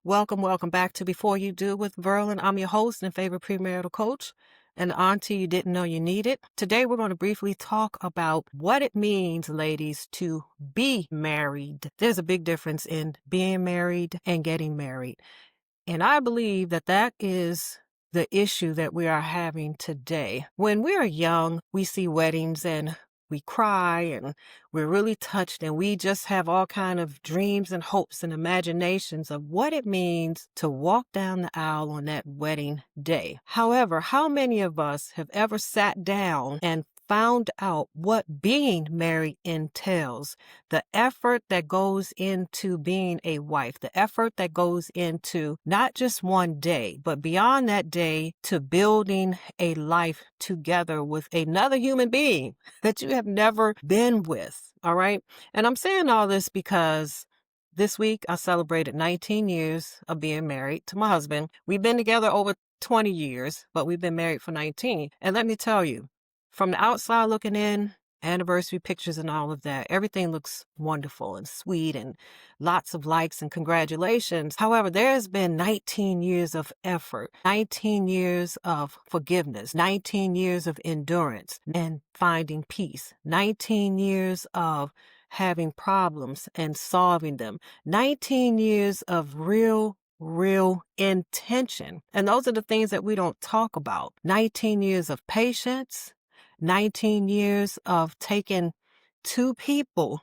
Welcome back to Before You Do with Verlyn. I'm your host and favorite premarital coach, and auntie you didn't know you needed. Today, we're going to briefly talk about what it means, ladies, to be married. There's a big difference in being married and getting married. And I believe that that is the issue that we are having today. When we are young, we see weddings and we cry and we're really touched and we just have all kind of dreams and hopes and imaginations of what it means to walk down the aisle on that wedding day. However, how many of us have ever sat down and found out what being married entails? The effort that goes into being a wife, the effort that goes into not just one day, but beyond that day to building a life together with another human being that you have never been with. All right. And I'm saying all this because this week I celebrated 19 years of being married to my husband. We've been together over 20 years, but we've been married for 19. And let me tell you, from the outside looking in, anniversary pictures and all of that, everything looks wonderful and sweet and lots of likes and congratulations. However, there has been 19 years of effort, 19 years of forgiveness, 19 years of endurance and finding peace, 19 years of having problems and solving them, 19 years of real intention. And those are the things that we don't talk about. 19 years of patience, 19 years of taking two people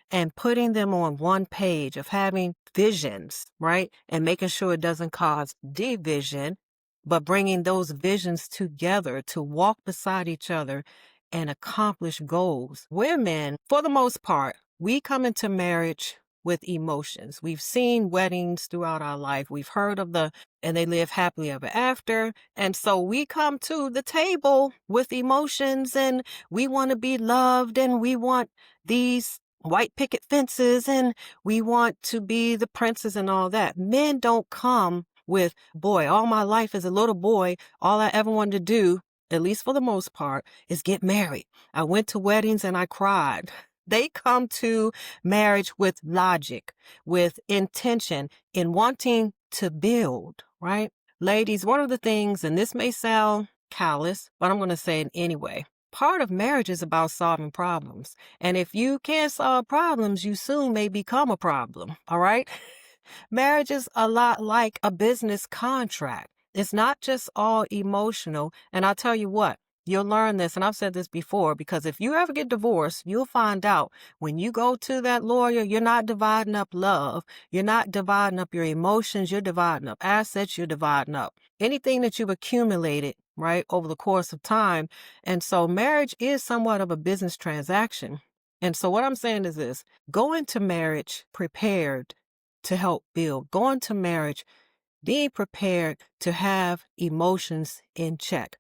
and putting them on one page, of having visions, right? And making sure it doesn't cause division, but bringing those visions together to walk beside each other and accomplish goals. Women, for the most part, we come into marriage with emotions. We've seen weddings throughout our life. We've heard of and they live happily ever after. And so we come to the table with emotions and we want to be loved and we want these white picket fences and we want to be the princess and all that. Men don't come with, boy, all my life as a little boy, all I ever wanted to do, at least for the most part, is get married. I went to weddings and I cried. They come to marriage with logic, with intention, in wanting to build, right? Ladies, one of the things, and this may sound callous, but I'm going to say it anyway. Part of marriage is about solving problems. And if you can't solve problems, you soon may become a problem, all right? Marriage is a lot like a business contract. It's not just all emotional. And I'll tell you what, you'll learn this, and I've said this before, because if you ever get divorced, you'll find out when you go to that lawyer, you're not dividing up love. You're not dividing up your emotions. You're dividing up assets. You're dividing up anything that you've accumulated, right, over the course of time. And so marriage is somewhat of a business transaction. And so what I'm saying is this: go into marriage prepared to help build. Go into marriage being prepared to have emotions in check.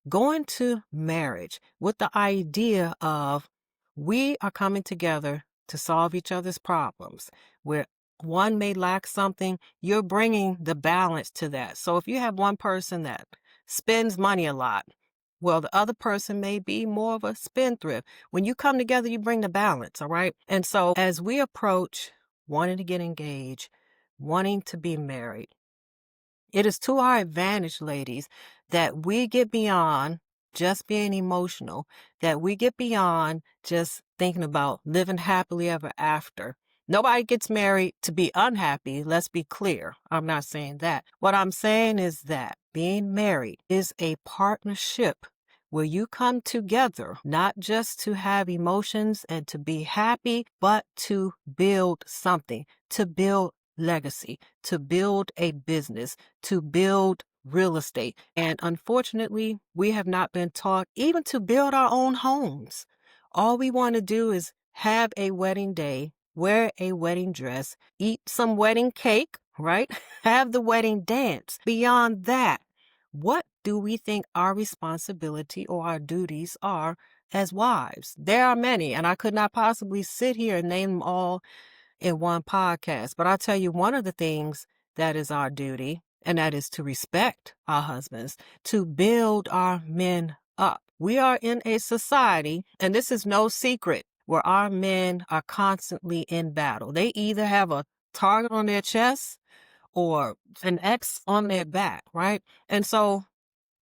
Going to marriage with the idea of we are coming together to solve each other's problems. Where one may lack something, you're bringing the balance to that. So if you have one person that spends money a lot, well, the other person may be more of a spendthrift. When you come together, you bring the balance, all right? And so as we approach wanting to get engaged, wanting to be married, it is to our advantage, ladies, that we get beyond just being emotional, that we get beyond just thinking about living happily ever after. Nobody gets married to be unhappy. Let's be clear. I'm not saying that. What I'm saying is that being married is a partnership where you come together, not just to have emotions and to be happy, but to build something, to build legacy, to build a business, to build real estate. And unfortunately, we have not been taught even to build our own homes. All we want to do is have a wedding day, wear a wedding dress, eat some wedding cake, right? Have the wedding dance. Beyond that, what do we think our responsibility or our duties are as wives? There are many, and I could not possibly sit here and name them all in one podcast. But I'll tell you one of the things that is our duty, and that is to respect our husbands, to build our men up. We are in a society, and this is no secret, where our men are constantly in battle. They either have a target on their chest or an X on their back, right? And so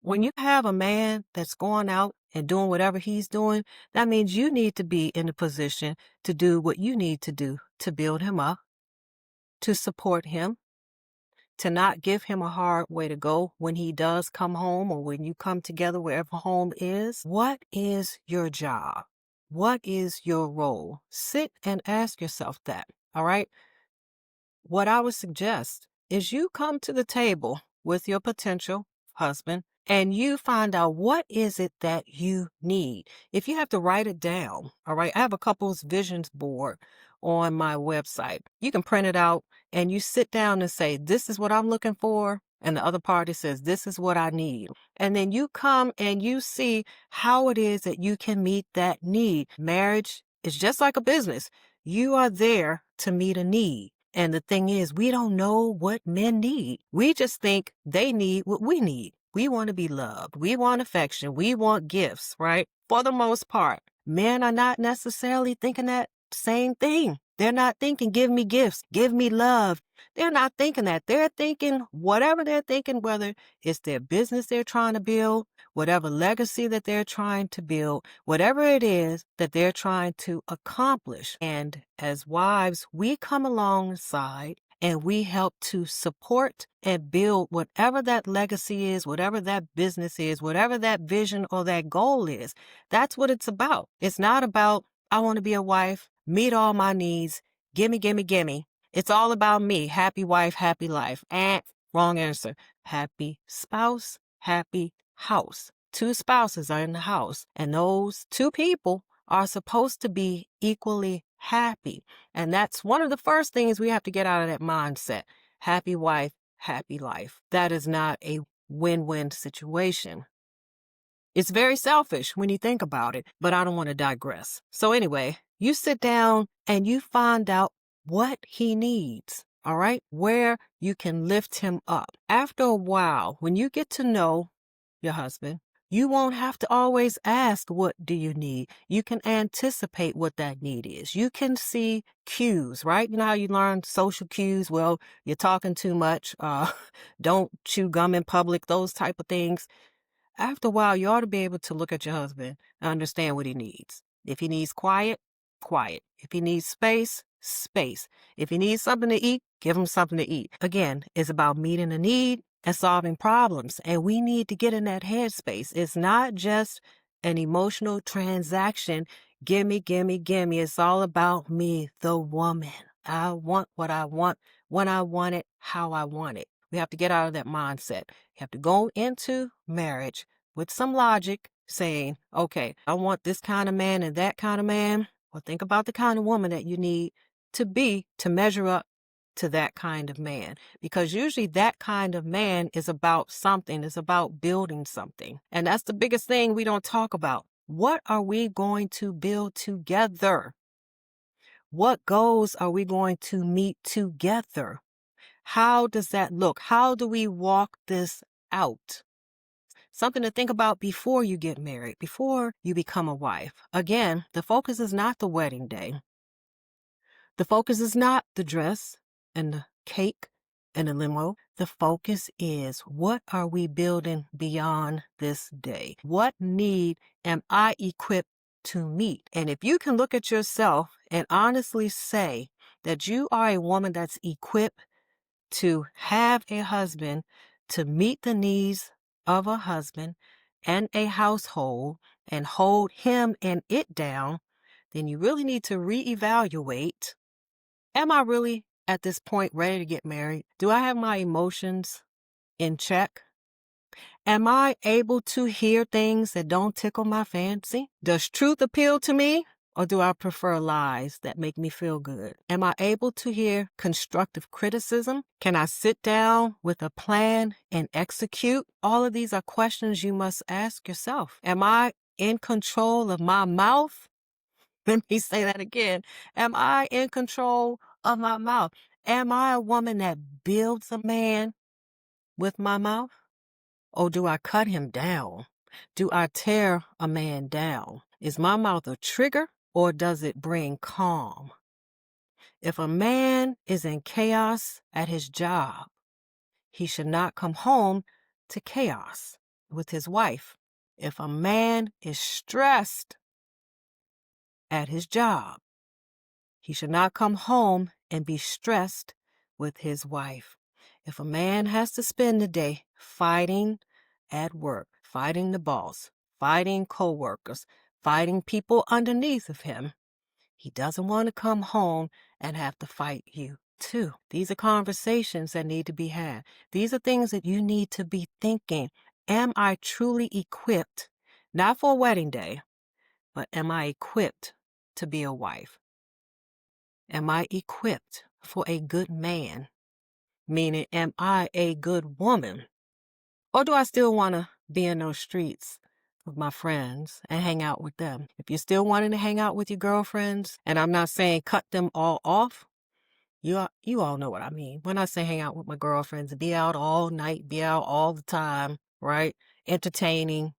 when you have a man that's going out and doing whatever he's doing, that means you need to be in a position to do what you need to do to build him up, to support him, to not give him a hard way to go when he does come home or when you come together wherever home is. What is your job? What is your role? Sit and ask yourself that, all right? What I would suggest is you come to the table with your potential husband and you find out what is it that you need. If you have to write it down, all right, I have a couple's visions board on my website. You can print it out and you sit down and say, this is what I'm looking for. And the other party says, this is what I need. And then you come and you see how it is that you can meet that need. Marriage is just like a business. You are there to meet a need. And the thing is, we don't know what men need. We just think they need what we need. We want to be loved. We want affection. We want gifts, right? For the most part, men are not necessarily thinking that same thing. They're not thinking, give me gifts, give me love. They're not thinking that. They're thinking whatever they're thinking, whether it's their business they're trying to build, whatever legacy that they're trying to build, whatever it is that they're trying to accomplish. And as wives, we come alongside and we help to support and build whatever that legacy is, whatever that business is, whatever that vision or that goal is. That's what it's about. It's not about, I want to be a wife, meet all my needs, gimme, gimme, gimme. It's all about me. Happy wife, happy life. Wrong answer. Happy spouse, happy house. Two spouses are in the house, and those two people are supposed to be equally happy. And that's one of the first things we have to get out of that mindset. Happy wife, happy life. That is not a win-win situation. It's very selfish when you think about it, but I don't want to digress. So anyway, you sit down and you find out what he needs, all right? Where you can lift him up. After a while, when you get to know your husband, you won't have to always ask, what do you need? You can anticipate what that need is. You can see cues, right? You know how you learn social cues? Well, you're talking too much. Don't chew gum in public, those type of things. After a while, you ought to be able to look at your husband and understand what he needs. If he needs quiet, quiet. If he needs space, space. If he needs something to eat, give him something to eat. Again, it's about meeting a need and solving problems. And we need to get in that headspace. It's not just an emotional transaction. Gimme, gimme, gimme. It's all about me, the woman. I want what I want, when I want it, how I want it. We have to get out of that mindset. You have to go into marriage with some logic saying, okay, I want this kind of man and that kind of man. Well, think about the kind of woman that you need to be to measure up to that kind of man. Because usually that kind of man is about something, it's about building something. And that's the biggest thing we don't talk about. What are we going to build together? What goals are we going to meet together? How does that look? How do we walk this out? Something to think about before you get married, before you become a wife. Again, the focus is not the wedding day. The focus is not the dress and the cake and the limo. The focus is, what are we building beyond this day? What need am I equipped to meet? And if you can look at yourself and honestly say that you are a woman that's equipped to have a husband, to meet the needs of a husband and a household and hold him and it down, then you really need to reevaluate. Am I really at this point ready to get married? Do I have my emotions in check? Am I able to hear things that don't tickle my fancy? Does truth appeal to me? Or do I prefer lies that make me feel good? Am I able to hear constructive criticism? Can I sit down with a plan and execute? All of these are questions you must ask yourself. Am I in control of my mouth? Let me say that again. Am I in control of my mouth? Am I a woman that builds a man with my mouth? Or do I cut him down? Do I tear a man down? Is my mouth a trigger? Or does it bring calm? If a man is in chaos at his job, he should not come home to chaos with his wife. If a man is stressed at his job, he should not come home and be stressed with his wife. If a man has to spend the day fighting at work, fighting the boss, fighting coworkers, fighting people underneath of him, he doesn't want to come home and have to fight you too. These are conversations that need to be had. These are things that you need to be thinking. Am I truly equipped, not for a wedding day, but am I equipped to be a wife? Am I equipped for a good man? Meaning, am I a good woman? Or do I still want to be in those streets with my friends and hang out with them? If you're still wanting to hang out with your girlfriends, and I'm not saying cut them all off, you all know what I mean. When I say hang out with my girlfriends, be out all night, be out all the time, right? Entertaining,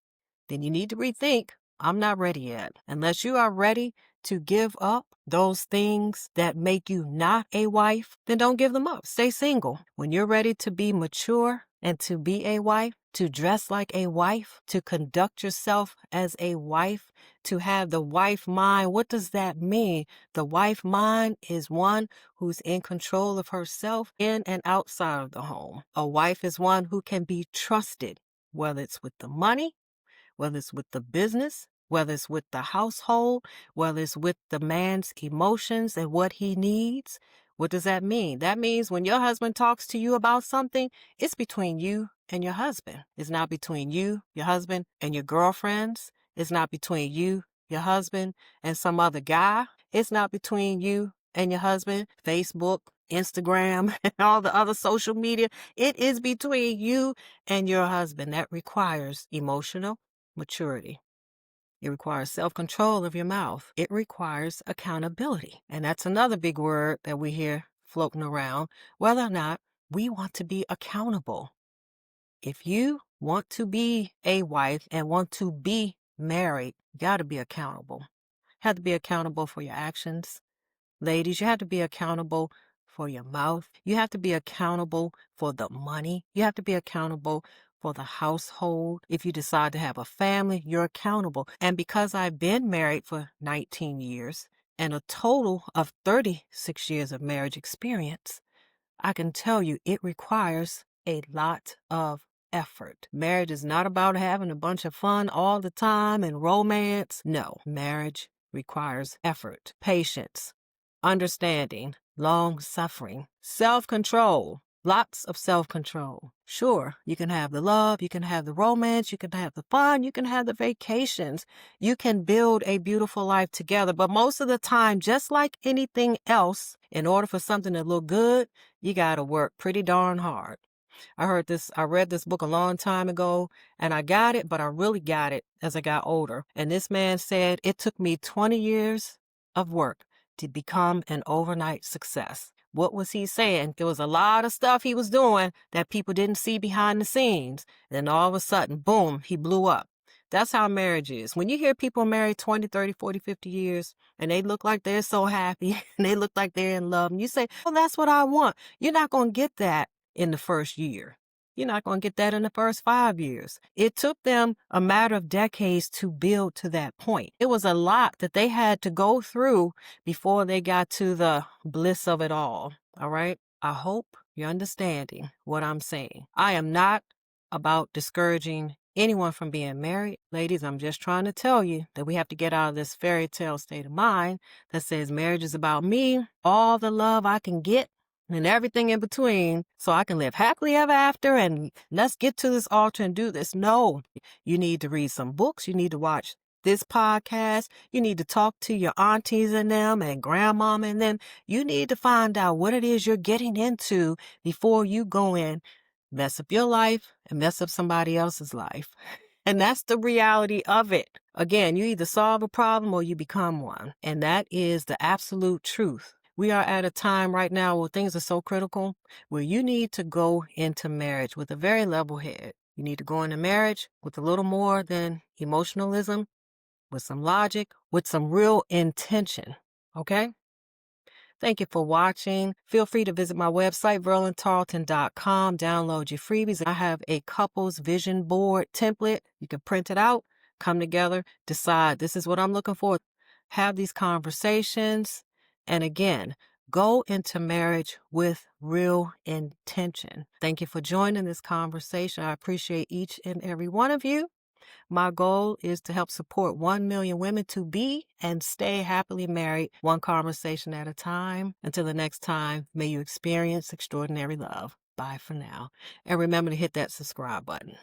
then you need to rethink. I'm not ready yet. Unless you are ready to give up those things that make you not a wife, then don't give them up. Stay single. When you're ready to be mature and to be a wife, to dress like a wife, to conduct yourself as a wife, to have the wife mind. What does that mean? The wife mind is one who's in control of herself in and outside of the home. A wife is one who can be trusted, whether it's with the money, whether it's with the business, whether it's with the household, whether it's with the man's emotions and what he needs. What does that mean? That means when your husband talks to you about something, it's between you and your husband. It's not between you, your husband, and your girlfriends. It's not between you, your husband, and some other guy. It's not between you and your husband, Facebook, Instagram, and all the other social media. It is between you and your husband. That requires emotional maturity. It requires self-control of your mouth. It requires accountability. And that's another big word that we hear floating around, whether or not we want to be accountable. If you want to be a wife and want to be married, you got to be accountable. You have to be accountable for your actions. Ladies, you have to be accountable for your mouth. You have to be accountable for the money. You have to be accountable for the household. If you decide to have a family, you're accountable. And because I've been married for 19 years and a total of 36 years of marriage experience, I can tell you it requires a lot of effort. Marriage is not about having a bunch of fun all the time and romance. No, marriage requires effort, patience, understanding, long-suffering, self-control, lots of self-control. Sure, you can have the love, you can have the romance, you can have the fun, you can have the vacations. You can build a beautiful life together. But most of the time, just like anything else, in order for something to look good, you got to work pretty darn hard. I read this book a long time ago, and I got it, but I really got it as I got older. And this man said, it took me 20 years of work to become an overnight success. What was he saying? There was a lot of stuff he was doing that people didn't see behind the scenes. Then all of a sudden, boom, he blew up. That's how marriage is. When you hear people married 20, 30, 40, 50 years, and they look like they're so happy, and they look like they're in love, and you say, well, that's what I want. You're not going to get that in the first year. You're not going to get that in the first 5 years. It took them a matter of decades to build to that point. It was a lot that they had to go through before they got to the bliss of it all. All right? I hope you're understanding what I'm saying. I am not about discouraging anyone from being married. Ladies, I'm just trying to tell you that we have to get out of this fairy tale state of mind that says marriage is about me, all the love I can get, and everything in between, so I can live happily ever after, and let's get to this altar and do this. No, you need to read some books. You need to watch this podcast. You need to talk to your aunties and them and grandmama and them. You need to find out what it is you're getting into before you go in, mess up your life and mess up somebody else's life. And that's the reality of it. Again, you either solve a problem or you become one. And that is the absolute truth. We are at a time right now where things are so critical, where you need to go into marriage with a very level head. You need to go into marriage with a little more than emotionalism, with some logic, with some real intention, okay? Thank you for watching. Feel free to visit my website, verlyntarlton.com. Download your freebies. I have a couples vision board template. You can print it out, come together, decide this is what I'm looking for. Have these conversations. And again, go into marriage with real intention. Thank you for joining this conversation. I appreciate each and every one of you. My goal is to help support 1 million women to be and stay happily married, one conversation at a time. Until the next time, may you experience extraordinary love. Bye for now. And remember to hit that subscribe button.